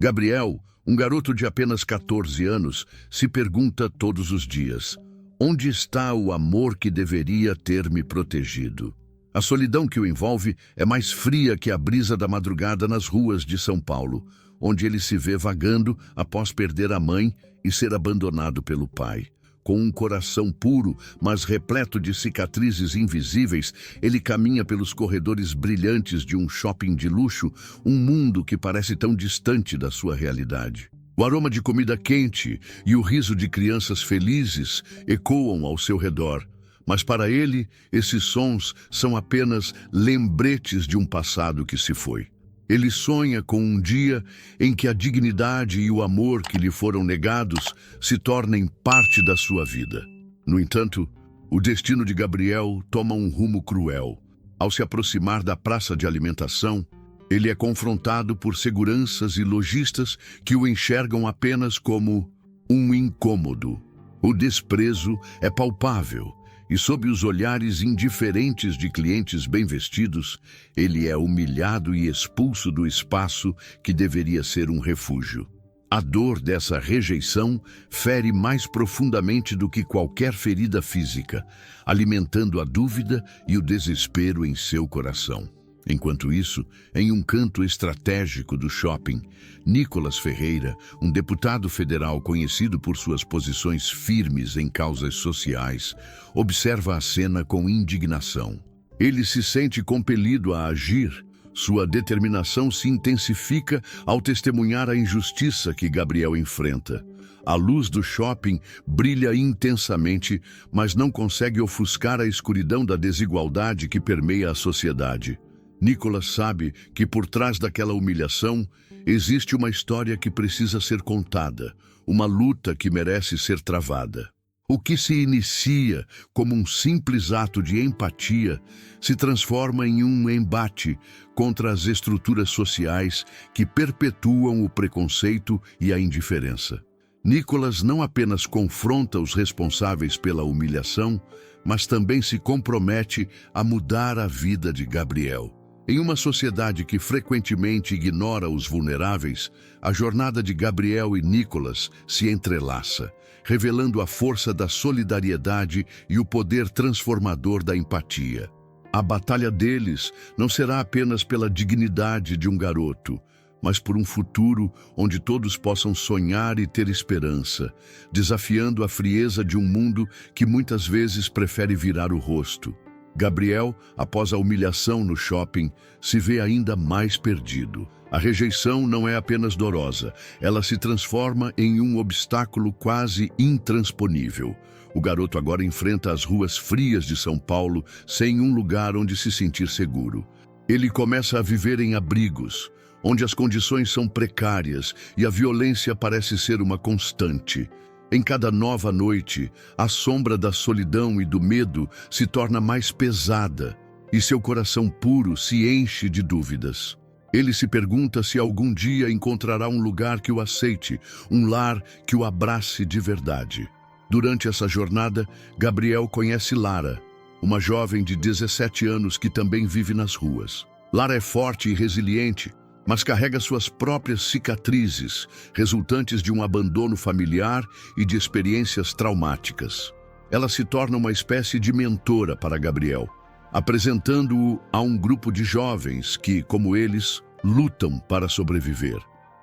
Gabriel, um garoto de apenas 14 anos, se pergunta todos os dias: onde está o amor que deveria ter me protegido? A solidão que o envolve é mais fria que a brisa da madrugada nas ruas de São Paulo, onde ele se vê vagando após perder a mãe e ser abandonado pelo pai. Com um coração puro, mas repleto de cicatrizes invisíveis, ele caminha pelos corredores brilhantes de um shopping de luxo, um mundo que parece tão distante da sua realidade. O aroma de comida quente e o riso de crianças felizes ecoam ao seu redor. Mas para ele, esses sons são apenas lembretes de um passado que se foi. Ele sonha com um dia em que a dignidade e o amor que lhe foram negados se tornem parte da sua vida. No entanto, o destino de Gabriel toma um rumo cruel. Ao se aproximar da praça de alimentação, ele é confrontado por seguranças e lojistas que o enxergam apenas como um incômodo. O desprezo é palpável. E sob os olhares indiferentes de clientes bem vestidos, ele é humilhado e expulso do espaço que deveria ser um refúgio. A dor dessa rejeição fere mais profundamente do que qualquer ferida física, alimentando a dúvida e o desespero em seu coração. Enquanto isso, em um canto estratégico do shopping, Nicolas Ferreira, um deputado federal conhecido por suas posições firmes em causas sociais, observa a cena com indignação. Ele se sente compelido a agir. Sua determinação se intensifica ao testemunhar a injustiça que Gabriel enfrenta. A luz do shopping brilha intensamente, mas não consegue ofuscar a escuridão da desigualdade que permeia a sociedade. Nicolas sabe que por trás daquela humilhação existe uma história que precisa ser contada, uma luta que merece ser travada. O que se inicia como um simples ato de empatia se transforma em um embate contra as estruturas sociais que perpetuam o preconceito e a indiferença. Nicolas não apenas confronta os responsáveis pela humilhação, mas também se compromete a mudar a vida de Gabriel. Em uma sociedade que frequentemente ignora os vulneráveis, a jornada de Gabriel e Nicolas se entrelaça, revelando a força da solidariedade e o poder transformador da empatia. A batalha deles não será apenas pela dignidade de um garoto, mas por um futuro onde todos possam sonhar e ter esperança, desafiando a frieza de um mundo que muitas vezes prefere virar o rosto. Gabriel, após a humilhação no shopping, se vê ainda mais perdido. A rejeição não é apenas dorosa, ela se transforma em um obstáculo quase intransponível. O garoto agora enfrenta as ruas frias de São Paulo sem um lugar onde se sentir seguro. Ele começa a viver em abrigos, onde as condições são precárias e a violência parece ser uma constante. Em cada nova noite, a sombra da solidão e do medo se torna mais pesada e seu coração puro se enche de dúvidas. Ele se pergunta se algum dia encontrará um lugar que o aceite, um lar que o abrace de verdade. Durante essa jornada, Gabriel conhece Lara, uma jovem de 17 anos que também vive nas ruas. Lara é forte e resiliente, mas carrega suas próprias cicatrizes, resultantes de um abandono familiar e de experiências traumáticas. Ela se torna uma espécie de mentora para Gabriel, apresentando-o a um grupo de jovens que, como eles, lutam para sobreviver.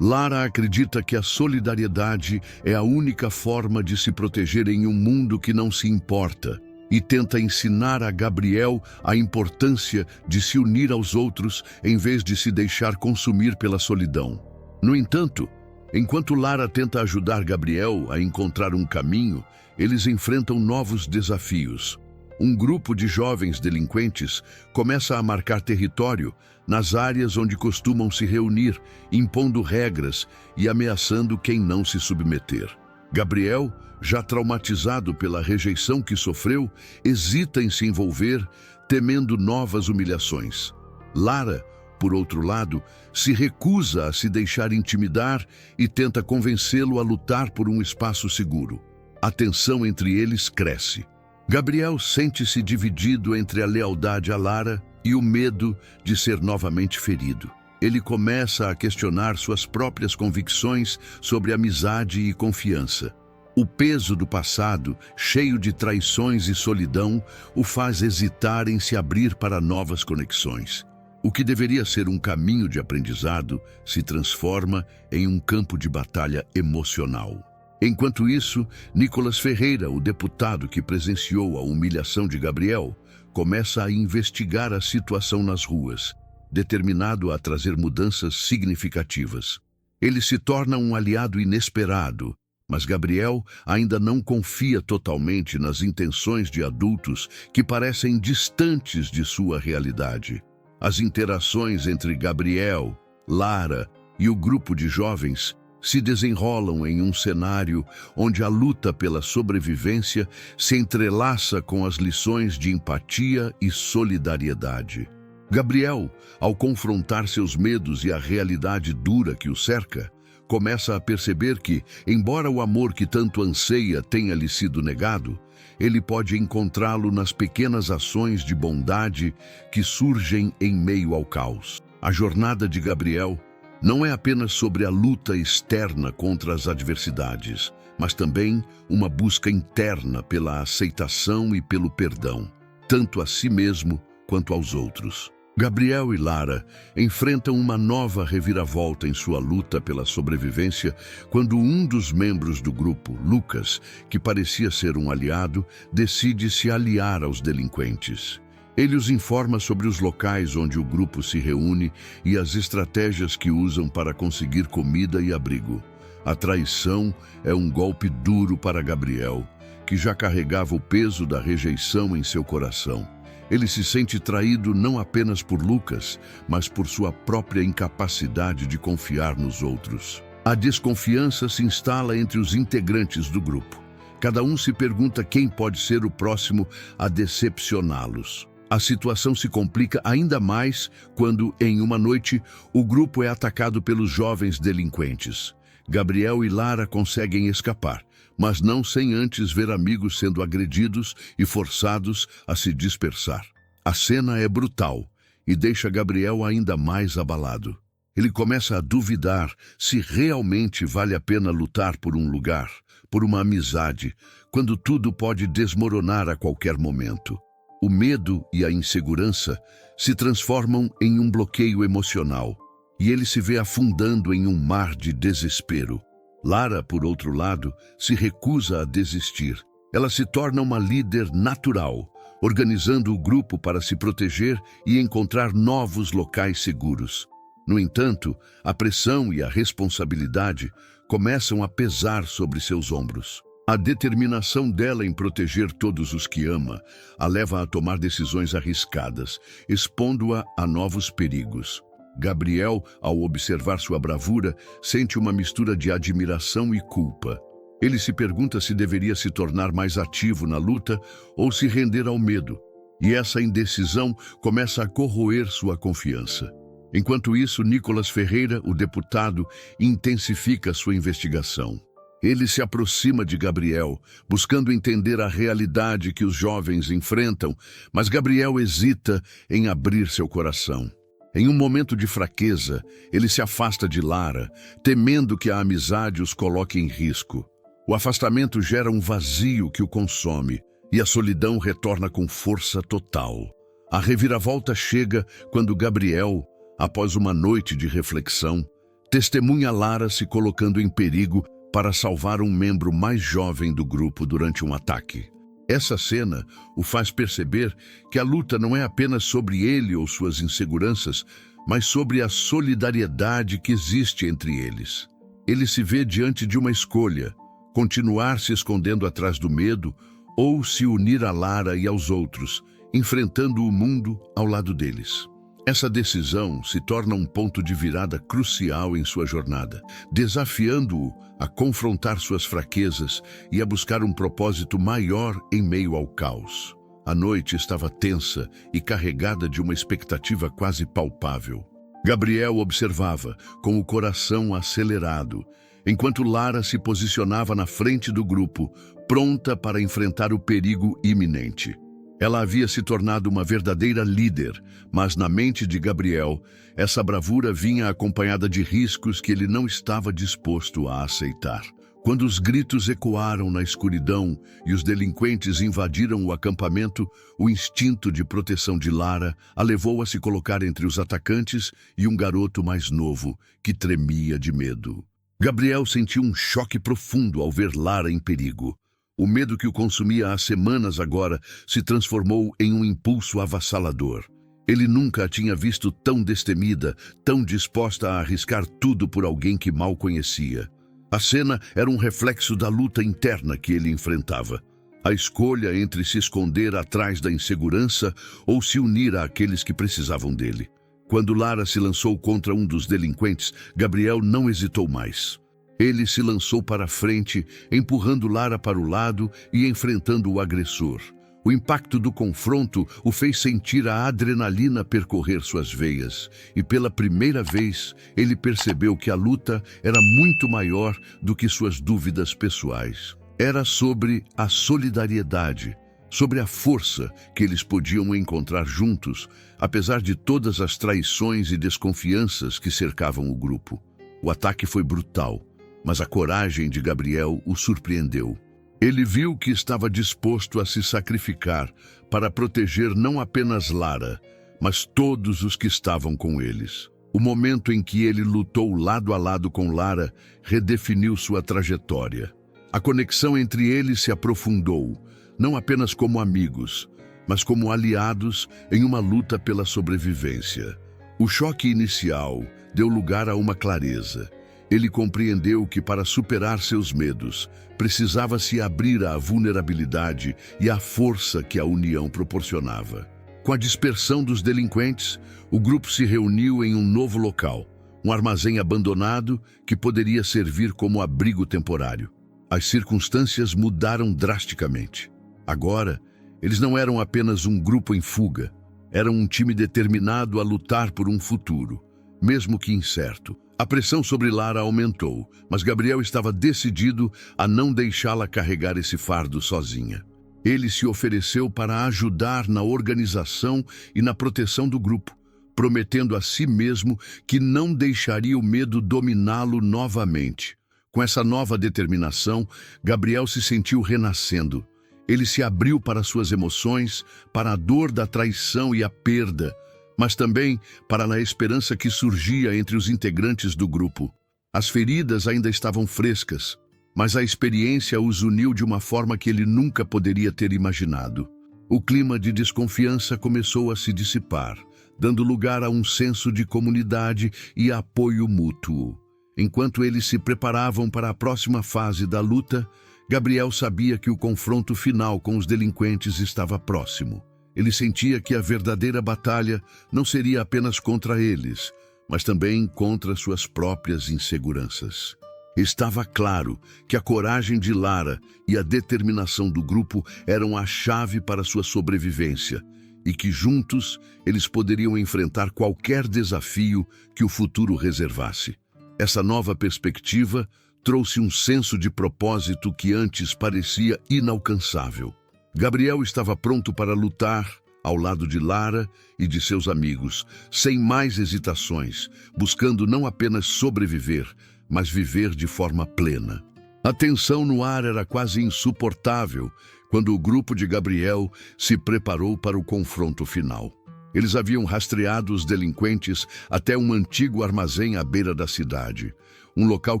Lara acredita que a solidariedade é a única forma de se proteger em um mundo que não se importa, e tenta ensinar a Gabriel a importância de se unir aos outros em vez de se deixar consumir pela solidão. No entanto, enquanto Lara tenta ajudar Gabriel a encontrar um caminho, eles enfrentam novos desafios. Um grupo de jovens delinquentes começa a marcar território nas áreas onde costumam se reunir, impondo regras e ameaçando quem não se submeter. Gabriel, já traumatizado pela rejeição que sofreu, hesita em se envolver, temendo novas humilhações. Lara, por outro lado, se recusa a se deixar intimidar e tenta convencê-lo a lutar por um espaço seguro. A tensão entre eles cresce. Gabriel sente-se dividido entre a lealdade a Lara e o medo de ser novamente ferido. ele começa a questionar suas próprias convicções sobre amizade e confiança. O peso do passado, cheio de traições e solidão, o faz hesitar em se abrir para novas conexões. O que deveria ser um caminho de aprendizado se transforma em um campo de batalha emocional. Enquanto isso, Nicolas Ferreira, o deputado que presenciou a humilhação de Gabriel, começa a investigar a situação nas ruas, determinado a trazer mudanças significativas. Ele se torna um aliado inesperado, mas Gabriel ainda não confia totalmente nas intenções de adultos que parecem distantes de sua realidade. As interações entre Gabriel, Lara e o grupo de jovens se desenrolam em um cenário onde a luta pela sobrevivência se entrelaça com as lições de empatia e solidariedade. Gabriel, ao confrontar seus medos e a realidade dura que o cerca, começa a perceber que, embora o amor que tanto anseia tenha lhe sido negado, ele pode encontrá-lo nas pequenas ações de bondade que surgem em meio ao caos. A jornada de Gabriel não é apenas sobre a luta externa contra as adversidades, mas também uma busca interna pela aceitação e pelo perdão, tanto a si mesmo quanto aos outros. Gabriel e Lara enfrentam uma nova reviravolta em sua luta pela sobrevivência quando um dos membros do grupo, Lucas, que parecia ser um aliado, decide se aliar aos delinquentes. Ele os informa sobre os locais onde o grupo se reúne e as estratégias que usam para conseguir comida e abrigo. A traição é um golpe duro para Gabriel, que já carregava o peso da rejeição em seu coração. Ele se sente traído não apenas por Lucas, mas por sua própria incapacidade de confiar nos outros. A desconfiança se instala entre os integrantes do grupo. Cada um se pergunta quem pode ser o próximo a decepcioná-los. A situação se complica ainda mais quando, em uma noite, o grupo é atacado pelos jovens delinquentes. Gabriel e Lara conseguem escapar, mas não sem antes ver amigos sendo agredidos e forçados a se dispersar. A cena é brutal e deixa Gabriel ainda mais abalado. Ele começa a duvidar se realmente vale a pena lutar por um lugar, por uma amizade, quando tudo pode desmoronar a qualquer momento. O medo e a insegurança se transformam em um bloqueio emocional e ele se vê afundando em um mar de desespero. Lara, por outro lado, se recusa a desistir. Ela se torna uma líder natural, organizando o grupo para se proteger e encontrar novos locais seguros. No entanto, a pressão e a responsabilidade começam a pesar sobre seus ombros. A determinação dela em proteger todos os que ama a leva a tomar decisões arriscadas, expondo-a a novos perigos. Gabriel, ao observar sua bravura, sente uma mistura de admiração e culpa. Ele se pergunta se deveria se tornar mais ativo na luta ou se render ao medo, e essa indecisão começa a corroer sua confiança. Enquanto isso, Nicolas Ferreira, o deputado, intensifica sua investigação. Ele se aproxima de Gabriel, buscando entender a realidade que os jovens enfrentam, mas Gabriel hesita em abrir seu coração. Em um momento de fraqueza, ele se afasta de Lara, temendo que a amizade os coloque em risco. O afastamento gera um vazio que o consome, e a solidão retorna com força total. A reviravolta chega quando Gabriel, após uma noite de reflexão, testemunha Lara se colocando em perigo para salvar um membro mais jovem do grupo durante um ataque. Essa cena o faz perceber que a luta não é apenas sobre ele ou suas inseguranças, mas sobre a solidariedade que existe entre eles. Ele se vê diante de uma escolha: continuar se escondendo atrás do medo ou se unir a Lara e aos outros, enfrentando o mundo ao lado deles. Essa decisão se torna um ponto de virada crucial em sua jornada, desafiando-o a confrontar suas fraquezas e a buscar um propósito maior em meio ao caos. A noite estava tensa e carregada de uma expectativa quase palpável. Gabriel observava, com o coração acelerado, enquanto Lara se posicionava na frente do grupo, pronta para enfrentar o perigo iminente. Ela havia se tornado uma verdadeira líder, mas na mente de Gabriel, essa bravura vinha acompanhada de riscos que ele não estava disposto a aceitar. Quando os gritos ecoaram na escuridão e os delinquentes invadiram o acampamento, o instinto de proteção de Lara a levou a se colocar entre os atacantes e um garoto mais novo, que tremia de medo. Gabriel sentiu um choque profundo ao ver Lara em perigo. O medo que o consumia há semanas agora se transformou em um impulso avassalador. Ele nunca a tinha visto tão destemida, tão disposta a arriscar tudo por alguém que mal conhecia. A cena era um reflexo da luta interna que ele enfrentava. A escolha entre se esconder atrás da insegurança ou se unir àqueles que precisavam dele. Quando Lara se lançou contra um dos delinquentes, Gabriel não hesitou mais. Ele se lançou para a frente, empurrando Lara para o lado e enfrentando o agressor. O impacto do confronto o fez sentir a adrenalina percorrer suas veias, e pela primeira vez ele percebeu que a luta era muito maior do que suas dúvidas pessoais. Era sobre a solidariedade, sobre a força que eles podiam encontrar juntos, apesar de todas as traições e desconfianças que cercavam o grupo. O ataque foi brutal, mas a coragem de Gabriel o surpreendeu. Ele viu que estava disposto a se sacrificar para proteger não apenas Lara, mas todos os que estavam com eles. O momento em que ele lutou lado a lado com Lara redefiniu sua trajetória. A conexão entre eles se aprofundou, não apenas como amigos, mas como aliados em uma luta pela sobrevivência. O choque inicial deu lugar a uma clareza. Ele compreendeu que para superar seus medos, precisava se abrir à vulnerabilidade e à força que a união proporcionava. Com a dispersão dos delinquentes, o grupo se reuniu em um novo local, um armazém abandonado que poderia servir como abrigo temporário. As circunstâncias mudaram drasticamente. Agora, eles não eram apenas um grupo em fuga, eram um time determinado a lutar por um futuro, mesmo que incerto. A pressão sobre Lara aumentou, mas Gabriel estava decidido a não deixá-la carregar esse fardo sozinha. Ele se ofereceu para ajudar na organização e na proteção do grupo, prometendo a si mesmo que não deixaria o medo dominá-lo novamente. Com essa nova determinação, Gabriel se sentiu renascendo. Ele se abriu para suas emoções, para a dor da traição e a perda, mas também para a esperança que surgia entre os integrantes do grupo. As feridas ainda estavam frescas, mas a experiência os uniu de uma forma que ele nunca poderia ter imaginado. O clima de desconfiança começou a se dissipar, dando lugar a um senso de comunidade e apoio mútuo. Enquanto eles se preparavam para a próxima fase da luta, Gabriel sabia que o confronto final com os delinquentes estava próximo. Ele sentia que a verdadeira batalha não seria apenas contra eles, mas também contra suas próprias inseguranças. Estava claro que a coragem de Lara e a determinação do grupo eram a chave para sua sobrevivência, e que juntos eles poderiam enfrentar qualquer desafio que o futuro reservasse. Essa nova perspectiva trouxe um senso de propósito que antes parecia inalcançável. Gabriel estava pronto para lutar ao lado de Lara e de seus amigos, sem mais hesitações, buscando não apenas sobreviver, mas viver de forma plena. A tensão no ar era quase insuportável quando o grupo de Gabriel se preparou para o confronto final. Eles haviam rastreado os delinquentes até um antigo armazém à beira da cidade, um local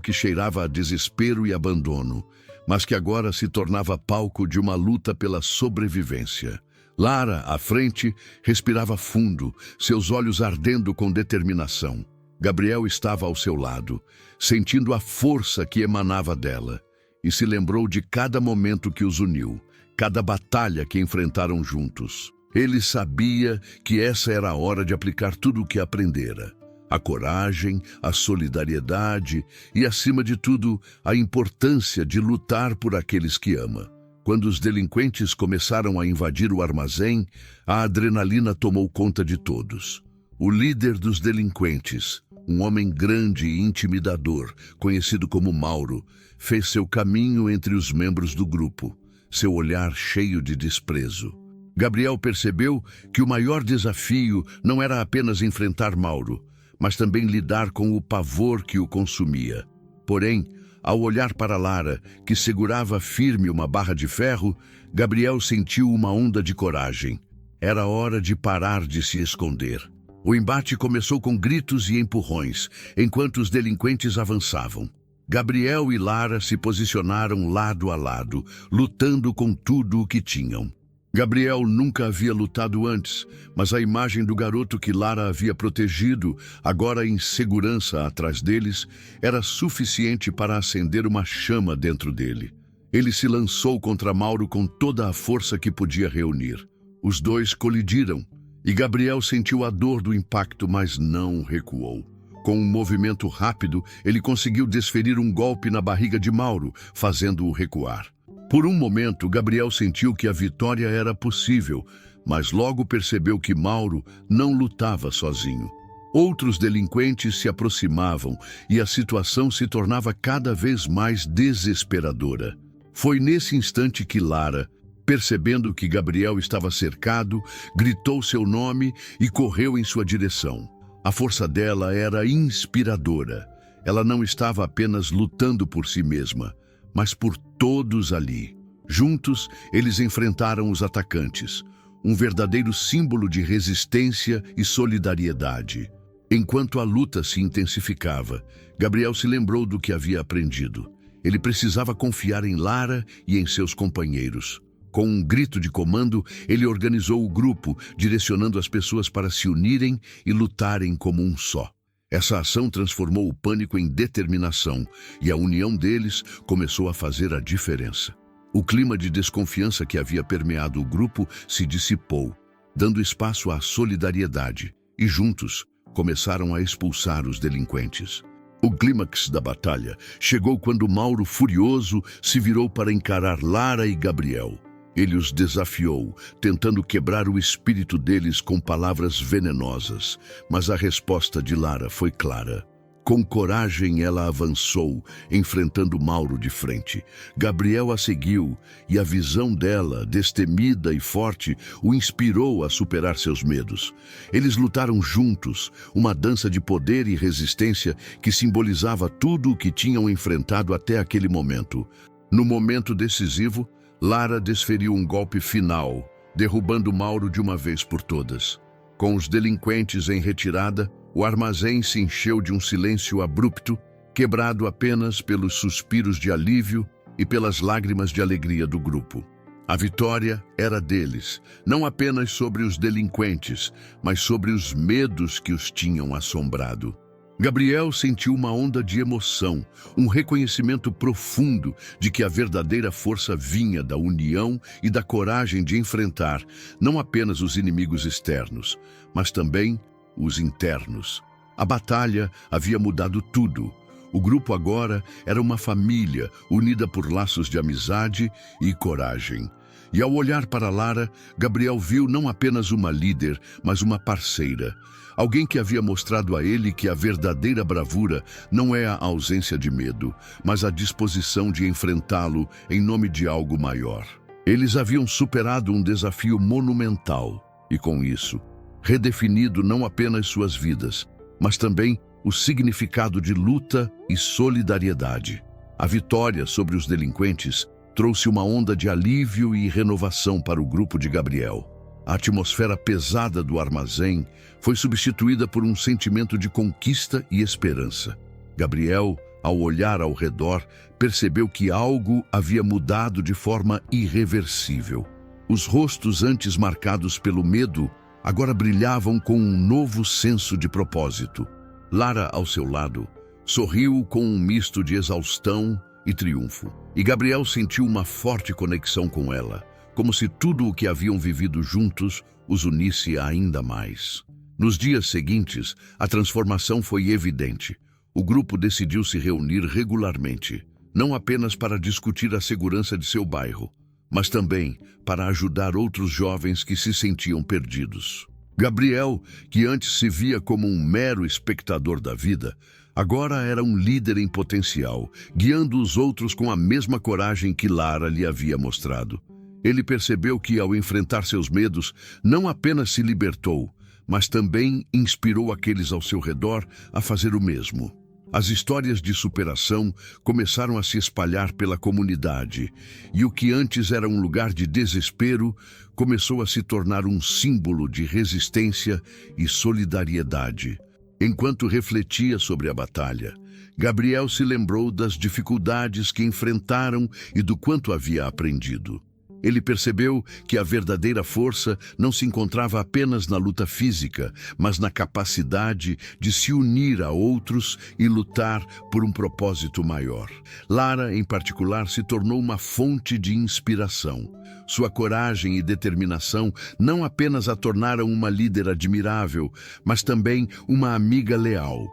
que cheirava a desespero e abandono, mas que agora se tornava palco de uma luta pela sobrevivência. Lara, à frente, respirava fundo, seus olhos ardendo com determinação. Gabriel estava ao seu lado, sentindo a força que emanava dela, e se lembrou de cada momento que os uniu, cada batalha que enfrentaram juntos. Ele sabia que essa era a hora de aplicar tudo o que aprendera. A coragem, a solidariedade e, acima de tudo, a importância de lutar por aqueles que ama. Quando os delinquentes começaram a invadir o armazém, a adrenalina tomou conta de todos. O líder dos delinquentes, um homem grande e intimidador, conhecido como Mauro, fez seu caminho entre os membros do grupo, seu olhar cheio de desprezo. Gabriel percebeu que o maior desafio não era apenas enfrentar Mauro, mas também lidar com o pavor que o consumia. Porém, ao olhar para Lara, que segurava firme uma barra de ferro, Gabriel sentiu uma onda de coragem. Era hora de parar de se esconder. O embate começou com gritos e empurrões, enquanto os delinquentes avançavam. Gabriel e Lara se posicionaram lado a lado, lutando com tudo o que tinham. Gabriel nunca havia lutado antes, mas a imagem do garoto que Lara havia protegido, agora em segurança atrás deles, era suficiente para acender uma chama dentro dele. Ele se lançou contra Mauro com toda a força que podia reunir. Os dois colidiram, e Gabriel sentiu a dor do impacto, mas não recuou. Com um movimento rápido, ele conseguiu desferir um golpe na barriga de Mauro, fazendo-o recuar. Por um momento, Gabriel sentiu que a vitória era possível, mas logo percebeu que Mauro não lutava sozinho. Outros delinquentes se aproximavam e a situação se tornava cada vez mais desesperadora. Foi nesse instante que Lara, percebendo que Gabriel estava cercado, gritou seu nome e correu em sua direção. A força dela era inspiradora. Ela não estava apenas lutando por si mesma, mas por todos ali. Juntos, eles enfrentaram os atacantes, um verdadeiro símbolo de resistência e solidariedade. Enquanto a luta se intensificava, Gabriel se lembrou do que havia aprendido. Ele precisava confiar em Lara e em seus companheiros. Com um grito de comando, ele organizou o grupo, direcionando as pessoas para se unirem e lutarem como um só. Essa ação transformou o pânico em determinação, e a união deles começou a fazer a diferença. O clima de desconfiança que havia permeado o grupo se dissipou, dando espaço à solidariedade, e juntos começaram a expulsar os delinquentes. O clímax da batalha chegou quando Mauro, furioso, se virou para encarar Lara e Gabriel. Ele os desafiou, tentando quebrar o espírito deles com palavras venenosas, mas a resposta de Lara foi clara. Com coragem ela avançou, enfrentando Mauro de frente. Gabriel a seguiu, e a visão dela, destemida e forte, o inspirou a superar seus medos. Eles lutaram juntos, uma dança de poder e resistência que simbolizava tudo o que tinham enfrentado até aquele momento. No momento decisivo, Lara desferiu um golpe final, derrubando Mauro de uma vez por todas. Com os delinquentes em retirada, o armazém se encheu de um silêncio abrupto, quebrado apenas pelos suspiros de alívio e pelas lágrimas de alegria do grupo. A vitória era deles, não apenas sobre os delinquentes, mas sobre os medos que os tinham assombrado. Gabriel sentiu uma onda de emoção, um reconhecimento profundo de que a verdadeira força vinha da união e da coragem de enfrentar não apenas os inimigos externos, mas também os internos. A batalha havia mudado tudo. O grupo agora era uma família unida por laços de amizade e coragem. E ao olhar para Lara, Gabriel viu não apenas uma líder, mas uma parceira. Alguém que havia mostrado a ele que a verdadeira bravura não é a ausência de medo, mas a disposição de enfrentá-lo em nome de algo maior. Eles haviam superado um desafio monumental e, com isso, redefinido não apenas suas vidas, mas também o significado de luta e solidariedade. A vitória sobre os delinquentes trouxe uma onda de alívio e renovação para o grupo de Gabriel. A atmosfera pesada do armazém foi substituída por um sentimento de conquista e esperança. Gabriel, ao olhar ao redor, percebeu que algo havia mudado de forma irreversível. Os rostos antes marcados pelo medo agora brilhavam com um novo senso de propósito. Lara, ao seu lado, sorriu com um misto de exaustão e triunfo. E Gabriel sentiu uma forte conexão com ela, como se tudo o que haviam vivido juntos os unisse ainda mais. Nos dias seguintes, a transformação foi evidente. O grupo decidiu se reunir regularmente, não apenas para discutir a segurança de seu bairro, mas também para ajudar outros jovens que se sentiam perdidos. Gabriel, que antes se via como um mero espectador da vida, agora era um líder em potencial, guiando os outros com a mesma coragem que Lara lhe havia mostrado. Ele percebeu que, ao enfrentar seus medos, não apenas se libertou, mas também inspirou aqueles ao seu redor a fazer o mesmo. As histórias de superação começaram a se espalhar pela comunidade, e o que antes era um lugar de desespero começou a se tornar um símbolo de resistência e solidariedade. Enquanto refletia sobre a batalha, Gabriel se lembrou das dificuldades que enfrentaram e do quanto havia aprendido. Ele percebeu que a verdadeira força não se encontrava apenas na luta física, mas na capacidade de se unir a outros e lutar por um propósito maior. Lara, em particular, se tornou uma fonte de inspiração. Sua coragem e determinação não apenas a tornaram uma líder admirável, mas também uma amiga leal.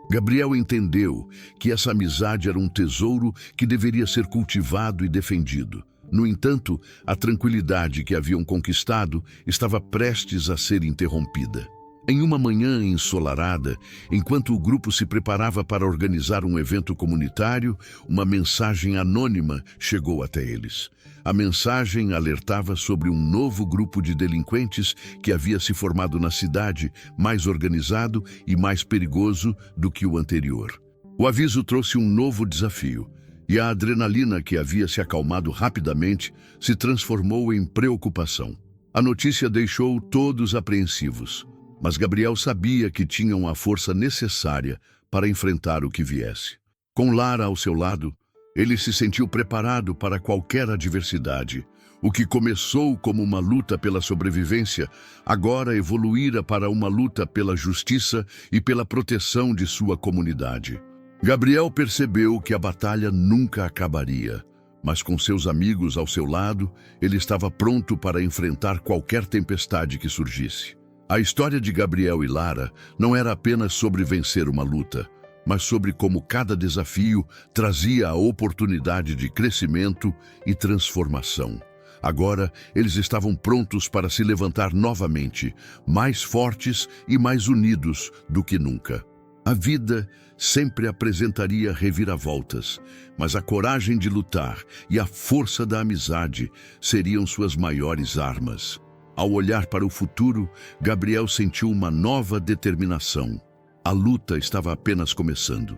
Gabriel entendeu que essa amizade era um tesouro que deveria ser cultivado e defendido. No entanto, a tranquilidade que haviam conquistado estava prestes a ser interrompida. Em uma manhã ensolarada, enquanto o grupo se preparava para organizar um evento comunitário, uma mensagem anônima chegou até eles. A mensagem alertava sobre um novo grupo de delinquentes que havia se formado na cidade, mais organizado e mais perigoso do que o anterior. O aviso trouxe um novo desafio. E a adrenalina que havia se acalmado rapidamente se transformou em preocupação. A notícia deixou todos apreensivos, mas Gabriel sabia que tinham a força necessária para enfrentar o que viesse. Com Lara ao seu lado, ele se sentiu preparado para qualquer adversidade. O que começou como uma luta pela sobrevivência, agora evoluíra para uma luta pela justiça e pela proteção de sua comunidade. Gabriel percebeu que a batalha nunca acabaria, mas com seus amigos ao seu lado, ele estava pronto para enfrentar qualquer tempestade que surgisse. A história de Gabriel e Lara não era apenas sobre vencer uma luta, mas sobre como cada desafio trazia a oportunidade de crescimento e transformação. Agora, eles estavam prontos para se levantar novamente, mais fortes e mais unidos do que nunca. A vida sempre apresentaria reviravoltas, mas a coragem de lutar e a força da amizade seriam suas maiores armas. Ao olhar para o futuro, Gabriel sentiu uma nova determinação. A luta estava apenas começando.